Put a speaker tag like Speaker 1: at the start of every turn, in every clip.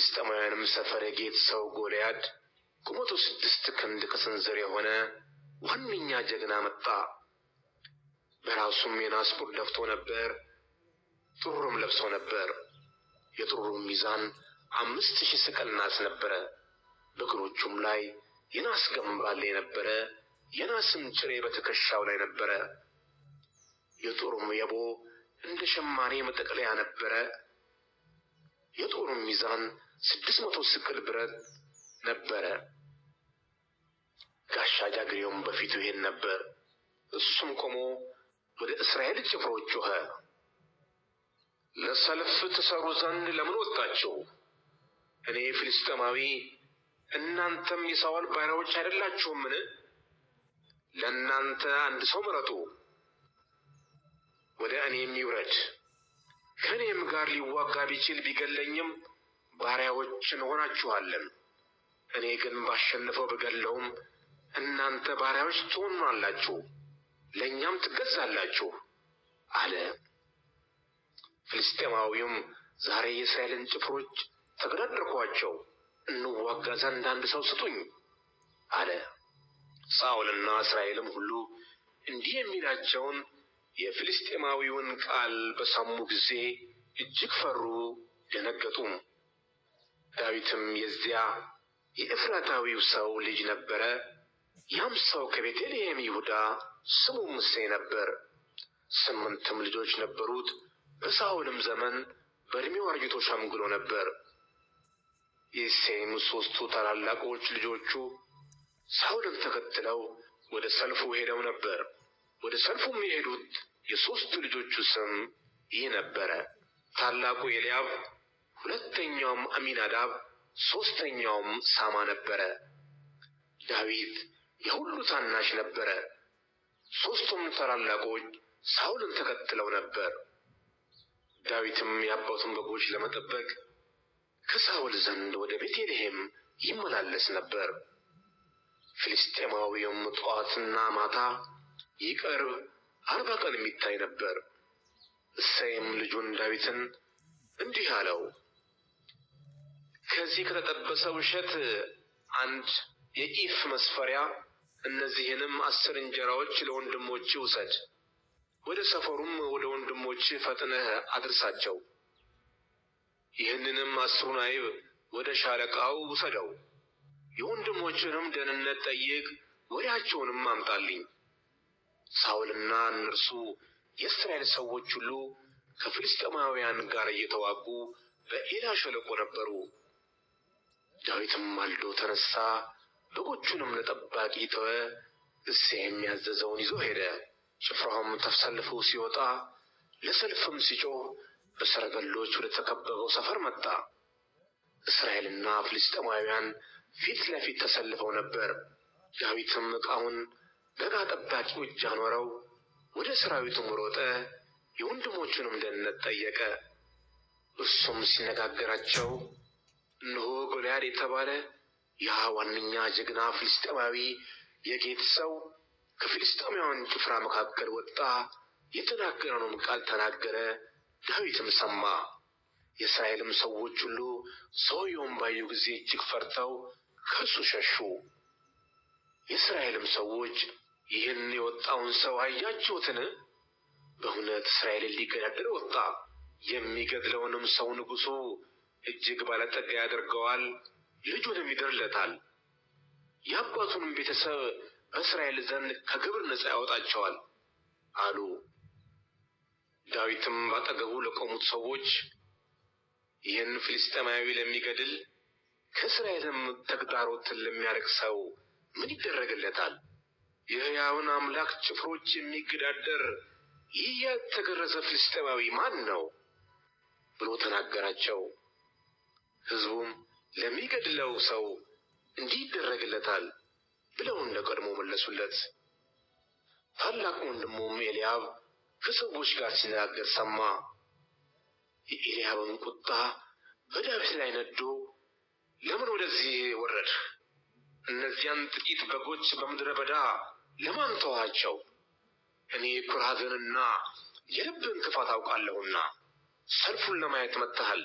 Speaker 1: የፍልስጤማውያንም ሰፈር የጌት ሰው ጎልያድ ቁመቱ 6 ክንድ ከስንዝር የሆነ ዋነኛ ጀግና መጣ። በራሱም የናስ ቁር ደፍቶ ነበር። ጥሩርም ለብሶ ነበር። የጥሩሩም ሚዛን 5000 ሰቅል ናስ ነበረ። በእግሮቹም ላይ የናስ ገምባሌ ነበረ። የናስም ጭሬ በትከሻው ላይ ነበረ። የጦሩም የቦ እንደ ሸማኔ መጠቅለያ ነበረ። የጦሩም ሚዛን 600 ሰቅል ብረት ነበረ። ጋሻ ጃግሬውም በፊቱ ይሄድ ነበር። እሱም ቆሞ ወደ እስራኤል ጭፍሮች ጮኸ፣ ለሰልፍ ትሰሩ ዘንድ ለምን ወጣችሁ? እኔ ፍልስጤማዊ፣ እናንተም የሳኦል ባሪያዎች አይደላችሁምን? ለእናንተ አንድ ሰው ምረጡ፣ ወደ እኔም ይውረድ። ከእኔም ጋር ሊዋጋ ቢችል ቢገለኝም ባሪያዎች እንሆናችኋለን። እኔ ግን ባሸንፈው ብገለውም እናንተ ባሪያዎች ትሆናላችሁ፣ ለእኛም ትገዛላችሁ አለ። ፍልስጤማዊውም ዛሬ የእስራኤልን ጭፍሮች ተገዳደርኳቸው፣ እንዋጋ ዘንድ አንድ ሰው ስጡኝ አለ። ሳኦልና እስራኤልም ሁሉ እንዲህ የሚላቸውን የፍልስጤማዊውን ቃል በሰሙ ጊዜ እጅግ ፈሩ፣ ደነገጡም። ዳዊትም የዚያ የኤፍራታዊው ሰው ልጅ ነበረ። ያም ሰው ከቤተልሔም ይሁዳ፣ ስሙም እሴይ ነበር። 8 ልጆች ነበሩት። በሳኦልም ዘመን በዕድሜው አርጅቶ ሸምግሎ ነበር። የእሴይም 3ቱ ታላላቆች ልጆቹ ሳኦልን ተከትለው ወደ ሰልፉ ሄደው ነበር። ወደ ሰልፉም የሄዱት የ3ቱ ልጆቹ ስም ይህ ነበረ፣ ታላቁ ኤልያብ፣ ሁለተኛውም አሚናዳብ፣ ሦስተኛውም ሳማ ነበረ። ዳዊት የሁሉ ታናሽ ነበረ። 3ቱም ታላላቆች ሳኦልን ተከትለው ነበር። ዳዊትም የአባቱን በጎች ለመጠበቅ ከሳኦል ዘንድ ወደ ቤተልሔም ይመላለስ ነበር። ፍልስጤማዊውም ጠዋትና ማታ ይቀርብ 40 ቀን የሚታይ ነበር። እሴይም ልጁን ዳዊትን እንዲህ አለው፣ ከዚህ ከተጠበሰው እሸት 1 የኢፍ መስፈሪያ፣ እነዚህንም 10 እንጀራዎች ለወንድሞች ውሰድ። ወደ ሰፈሩም ወደ ወንድሞች ፈጥነህ አድርሳቸው። ይህንንም 10ን አይብ ወደ ሻለቃው ውሰደው። የወንድሞችንም ደህንነት ጠይቅ፣ ወሬያቸውንም አምጣልኝ። ሳኦልና እነርሱ የእስራኤል ሰዎች ሁሉ ከፍልስጤማውያን ጋር እየተዋጉ በኤላ ሸለቆ ነበሩ። ዳዊትም ማልዶ ተነሳ፣ በጎቹንም ለጠባቂ ተወ። እሴይም ያዘዘውን ይዞ ሄደ። ጭፍራውም ተሰልፎ ሲወጣ ለሰልፍም ሲጮህ በሰረገሎች ወደ ተከበበው ሰፈር መጣ። እስራኤልና ፍልስጤማውያን ፊት ለፊት ተሰልፈው ነበር። ዳዊትም ዕቃውን በዕቃ ጠባቂው እጅ አኖረው፣ ወደ ሰራዊቱም ሮጠ፣ የወንድሞቹንም ደህንነት ጠየቀ። እርሱም ሲነጋገራቸው እነሆ ጎልያድ የተባለ ያ ዋነኛ ጀግና ፍልስጤማዊ የጌት ሰው ከፍልስጤማውያን ጭፍራ መካከል ወጣ፣ የተናገረውንም ቃል ተናገረ። ዳዊትም ሰማ። የእስራኤልም ሰዎች ሁሉ ሰውየውን ባዩ ጊዜ እጅግ ፈርተው ከእርሱ ሸሹ። የእስራኤልም ሰዎች ይህን የወጣውን ሰው አያችሁትን? በእውነት እስራኤልን ሊገዳደር ወጣ። የሚገድለውንም ሰው ንጉሡ እጅግ ባለጠጋ ያደርገዋል፣ ልጁንም ይድርለታል። የአባቱንም ቤተሰብ በእስራኤል ዘንድ ከግብር ነፃ ያወጣቸዋል አሉ። ዳዊትም ባጠገቡ ለቆሙት ሰዎች ይህን ፍልስጤማዊ ለሚገድል ከእስራኤልም ተግዳሮትን ለሚያርቅ ሰው ምን ይደረግለታል? የሕያውን አምላክ ጭፍሮች የሚገዳደር ይህ ያልተገረዘ ፍልስጤማዊ ማን ነው ብሎ ተናገራቸው። ሕዝቡም ለሚገድለው ሰው እንዲህ ይደረግለታል ብለው እንደ ቀድሞ መለሱለት። ታላቁ ወንድሙም ኤልያብ ከሰዎች ጋር ሲነጋገር ሰማ። የኤልያብም ቁጣ በዳዊት ላይ ነዶ፣ ለምን ወደዚህ ወረድህ? እነዚያን ጥቂት በጎች በምድረ በዳ ለማን ተዋቸው? እኔ ኩራትህንና የልብህን ክፋት አውቃለሁና ሰልፉን ለማየት መጥተሃል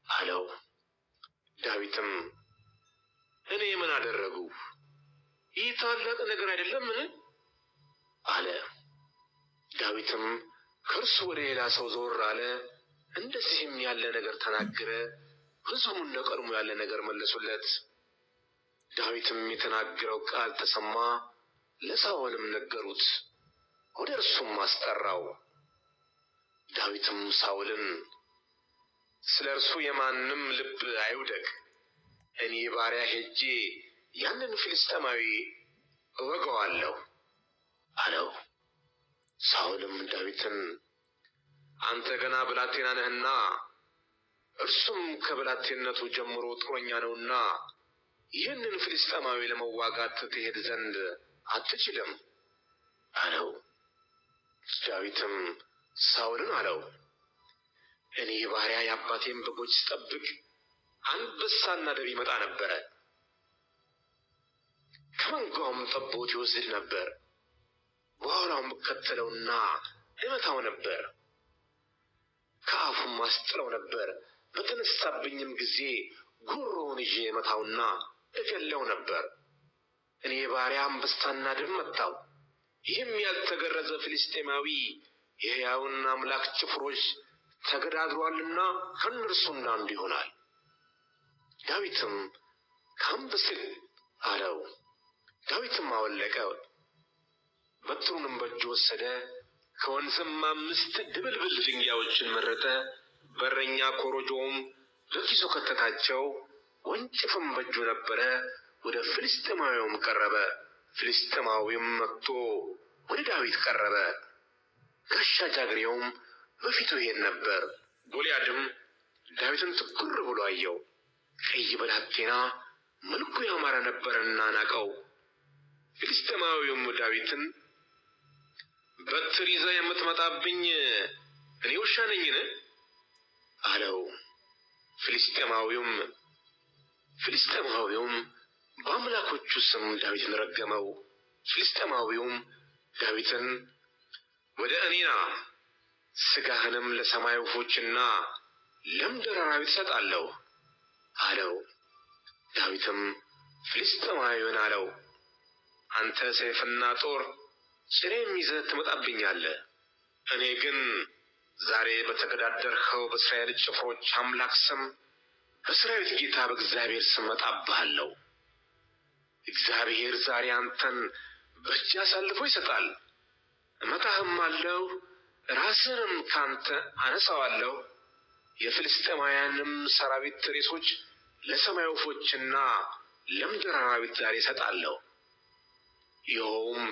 Speaker 1: አለው። ዳዊትም እኔ ምን አደረጉ? ይህ ታላቅ ነገር አይደለምን? አለ። ዳዊትም ከእርሱ ወደ ሌላ ሰው ዞር አለ፣ እንደዚህም ያለ ነገር ተናገረ። ሕዝቡም እንደ ቀድሞ ያለ ነገር መለሱለት። ዳዊትም የተናገረው ቃል ተሰማ፣ ለሳኦልም ነገሩት፣ ወደ እርሱም አስጠራው። ዳዊትም ሳኦልን ስለ እርሱ የማንም ልብ አይውደቅ፣ እኔ ባሪያ ሄጄ ያንን ፍልስጥኤማዊ እወጋዋለሁ አለው። ሳኦልም ዳዊትን አንተ ገና ብላቴና ነህና እርሱም ከብላቴንነቱ ጀምሮ ጦረኛ ነውና ይህንን ፍልስጥኤማዊ ለመዋጋት ትሄድ ዘንድ አትችልም አለው። ዳዊትም ሳኦልን አለው፣ እኔ ባሪያ የአባቴን በጎች ስጠብቅ አንበሳና ድብ ይመጣ ነበረ፣ ከመንጋውም ጠቦት ይወስድ ነበር። በኋላውም እከተለውና እመታው ነበር፣ ከአፉም አስጥለው ነበር። በተነሳብኝም ጊዜ ጉሮውን ይዤ እመታውና እገለው ነበር። እኔ ባሪያ አንበሳና ድብ መታው። ይህም ያልተገረዘ ፍልስጥኤማዊ የሕያውን አምላክ ጭፍሮች ተገዳድሮአልና ከእነርሱ እንዳንዱ ይሆናል። ዳዊትም ከአንበሳ አለው። ዳዊትም አወለቀ፣ በትሩንም በእጁ ወሰደ፣ ከወንዝም 5 ድብልብል ድንጋዮችን መረጠ። በረኛ ኮረጆውም በኪሱ ከተታቸው፣ ወንጭፍም በእጁ ነበረ። ወደ ፍልስጥኤማዊውም ቀረበ። ፍልስጥኤማዊውም መጥቶ ወደ ዳዊት ቀረበ። ጋሻ ጃግሬውም በፊቱ ይሄድ ነበር። ጎልያድም ዳዊትን ትኩር ብሎ አየው። ቀይ ብላቴና መልኩ ያማረ ነበርና ናቀው። ፍልስጥኤማዊውም ዳዊትን በትር ይዘህ የምትመጣብኝ እኔ ውሻ ነኝን? አለው። ፍልስጥኤማዊውም በአምላኮቹ ስም ዳዊትን ረገመው። ፍልስጥኤማዊውም ዳዊትን ወደ እኔ ና፣ ሥጋህንም ለሰማይ ወፎችና ለምድር አራዊት እሰጣለሁ አለው። ዳዊትም ፍልስጥኤማዊውን አለው፣ አንተ ሰይፍና ጦር ጭሬም ይዘህ ትመጣብኛለህ። እኔ ግን ዛሬ በተገዳደርኸው በእስራኤል ጭፍሮች አምላክ ስም በሠራዊት ጌታ በእግዚአብሔር ስም እመጣብሃለሁ። እግዚአብሔር ዛሬ አንተን በእጅ አሳልፎ ይሰጣል። እመታህም አለው፣ ራስህንም ካንተ አነሳዋለሁ። የፍልስጥኤማውያንም ሰራዊት ሬሶች ለሰማይ ወፎችና ለምድር አራዊት ዛሬ እሰጣለሁ። ይኸውም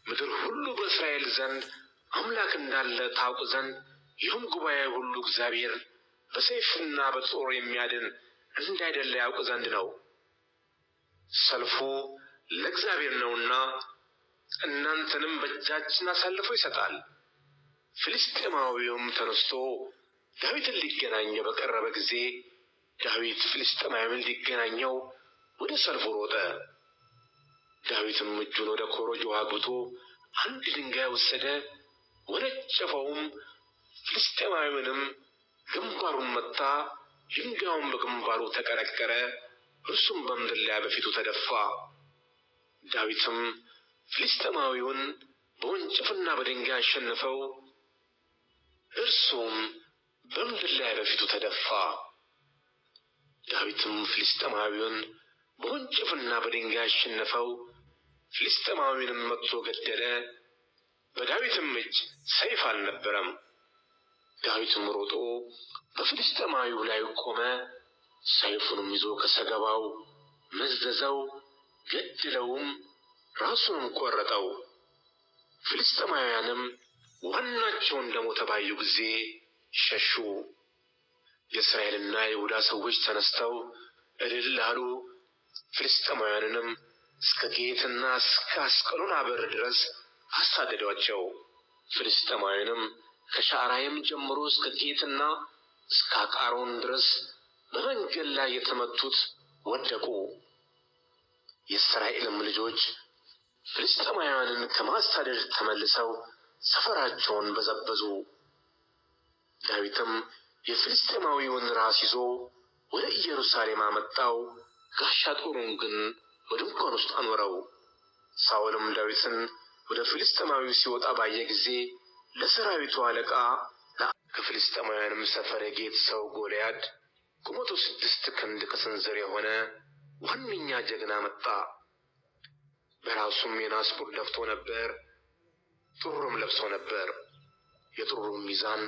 Speaker 1: ምድር ሁሉ በእስራኤል ዘንድ አምላክ እንዳለ ታውቅ ዘንድ፣ ይህም ጉባኤ ሁሉ እግዚአብሔር በሰይፍና በጦር የሚያድን እንዳይደለ ያውቅ ዘንድ ነው። ሰልፉ ለእግዚአብሔር ነውና እናንተንም በእጃችን አሳልፎ ይሰጣል። ፍልስጥኤማዊውም ተነስቶ ዳዊትን ሊገናኘው በቀረበ ጊዜ ዳዊት ፍልስጥኤማዊውን ሊገናኘው ወደ ሰልፉ ሮጠ። ዳዊትም እጁን ወደ ኮረጆ አግብቶ አንድ ድንጋይ ወሰደ፣ ወነጨፈውም። ፍልስጥኤማዊውንም ግንባሩን መታ፣ ድንጋዩም በግንባሩ ተቀረቀረ፣ እርሱም በምድር ላይ በፊቱ ተደፋ። ዳዊትም ፍልስጥኤማዊውን በወንጭፍና በድንጋይ አሸነፈው፣ እርሱም በምድር ላይ በፊቱ ተደፋ። ዳዊትም ፍልስጥኤማዊውን በወንጭፍና በድንጋይ አሸነፈው፣ ፍልስጥኤማዊውንም መትቶ ገደለ። በዳዊትም እጅ ሰይፍ አልነበረም። ዳዊትም ሮጦ በፍልስጥኤማዊው ላይ ቆመ፣ ሰይፉንም ይዞ ከሰገባው መዘዘው፣ ገደለውም፣ ራሱንም ቆረጠው። ፍልስጥኤማውያንም ዋናቸው እንደሞተ ባዩ ጊዜ ሸሹ። የእስራኤልና የይሁዳ ሰዎች ተነስተው እልል አሉ። ፍልስጥኤማውያንንም እስከ ጌትና እስከ አስቀሎና በር ድረስ አሳደዷቸው። ፍልስጥኤማውያንም ከሻዕራይም ጀምሮ እስከ ጌትና እስከ አቃሮን ድረስ በመንገድ ላይ የተመቱት ወደቁ። የእስራኤልም ልጆች ፍልስጥኤማውያንን ከማሳደድ ተመልሰው ሰፈራቸውን በዘበዙ። ዳዊትም የፍልስጥኤማዊውን ራስ ይዞ ወደ ኢየሩሳሌም አመጣው። ጋሻ ጦሩን ግን በድንኳን ውስጥ አኖረው። ሳኦልም ዳዊትን ወደ ፍልስጥኤማዊው ሲወጣ ባየ ጊዜ ለሰራዊቱ አለቃ ከፍልስጥኤማውያንም ሰፈር የጌት ሰው ጎልያድ ቁመቱ 6 ክንድ ከስንዝር የሆነ ዋነኛ ጀግና መጣ። በራሱም የናስ ቁር ደፍቶ ነበር፣ ጥሩርም ለብሶ ነበር። የጥሩሩም ሚዛን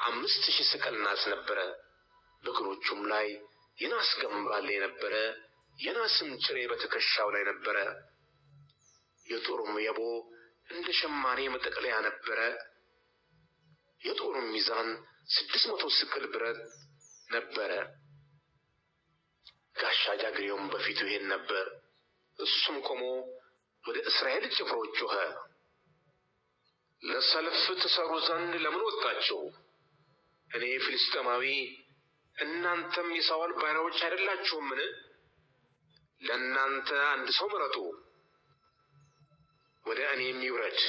Speaker 1: 5000 ሰቅል ናስ ነበረ። በእግሮቹም ላይ የናስ ገምባሌ ነበረ፣ የናስም ጭሬ በትከሻው ላይ ነበረ። የጦሩም የቦ እንደ ሸማኔ መጠቅለያ ነበረ። የጦሩም ሚዛን 600 ሰቅል ብረት ነበረ። ጋሻ ጃግሬውም በፊቱ ይሄድ ነበር። እሱም ቆሞ ወደ እስራኤል ጭፍሮች ጮኸ፣ ለሰልፍ ትሰሩ ዘንድ ለምን ወጣችሁ? እኔ ፍልስጥኤማዊ እናንተም የሳኦል ባሪያዎች አይደላችሁምን? ለእናንተ አንድ ሰው ምረጡ፣ ወደ እኔም ይውረድ።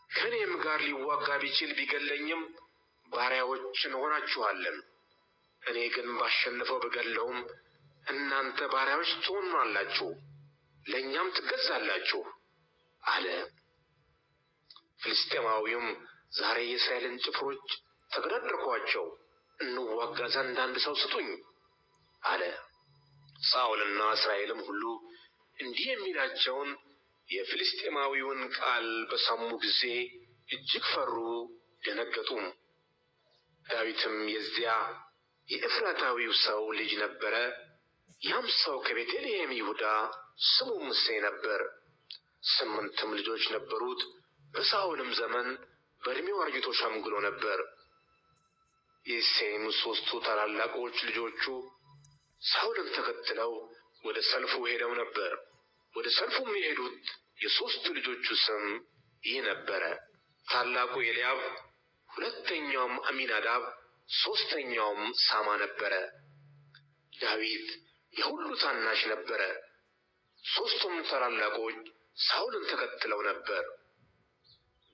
Speaker 1: ከእኔም ጋር ሊዋጋ ቢችል ቢገለኝም ባሪያዎች እንሆናችኋለን። እኔ ግን ባሸንፈው ብገለውም እናንተ ባሪያዎች ትሆናላችሁ፣ ለእኛም ትገዛላችሁ አለ። ፍልስጥኤማዊውም ዛሬ የእስራኤልን ጭፍሮች ተገዳደርኳቸው፣ እንዋጋ ዘንድ አንድ ሰው ስጡኝ አለ። ሳኦልና እስራኤልም ሁሉ እንዲህ የሚላቸውን የፍልስጥኤማዊውን ቃል በሰሙ ጊዜ እጅግ ፈሩ፣ ደነገጡም። ዳዊትም የዚያ የኤፍራታዊው ሰው ልጅ ነበረ። ያም ሰው ከቤተልሔም ይሁዳ፣ ስሙም እሴይ ነበር። 8 ልጆች ነበሩት። በሳኦልም ዘመን በዕድሜው አርጅቶ ሸምግሎ ነበር። የእሴይም 3ቱ ታላላቆች ልጆቹ ሳኦልን ተከትለው ወደ ሰልፉ ሄደው ነበር። ወደ ሰልፉም የሄዱት የ3ቱ ልጆቹ ስም ይህ ነበረ፣ ታላቁ ኤልያብ፣ ሁለተኛውም አሚናዳብ፣ ሦስተኛውም ሳማ ነበረ። ዳዊት የሁሉ ታናሽ ነበረ። 3ቱም ታላላቆች ሳኦልን ተከትለው ነበር።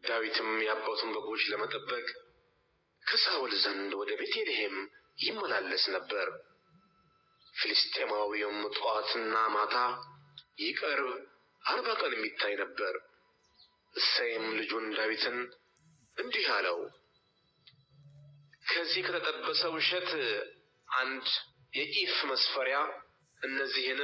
Speaker 1: ዳዊትም የአባቱን በጎች ለመጠበቅ ከሳኦል ዘንድ ወደ ቤተልሔም ይመላለስ ነበር። ፍልስጥኤማዊውም ጠዋትና ማታ ይቀርብ 40 ቀን የሚታይ ነበር። እሴይም ልጁን ዳዊትን እንዲህ አለው፣ ከዚህ ከተጠበሰው እሸት 1 የኢፍ መስፈሪያ እነዚህን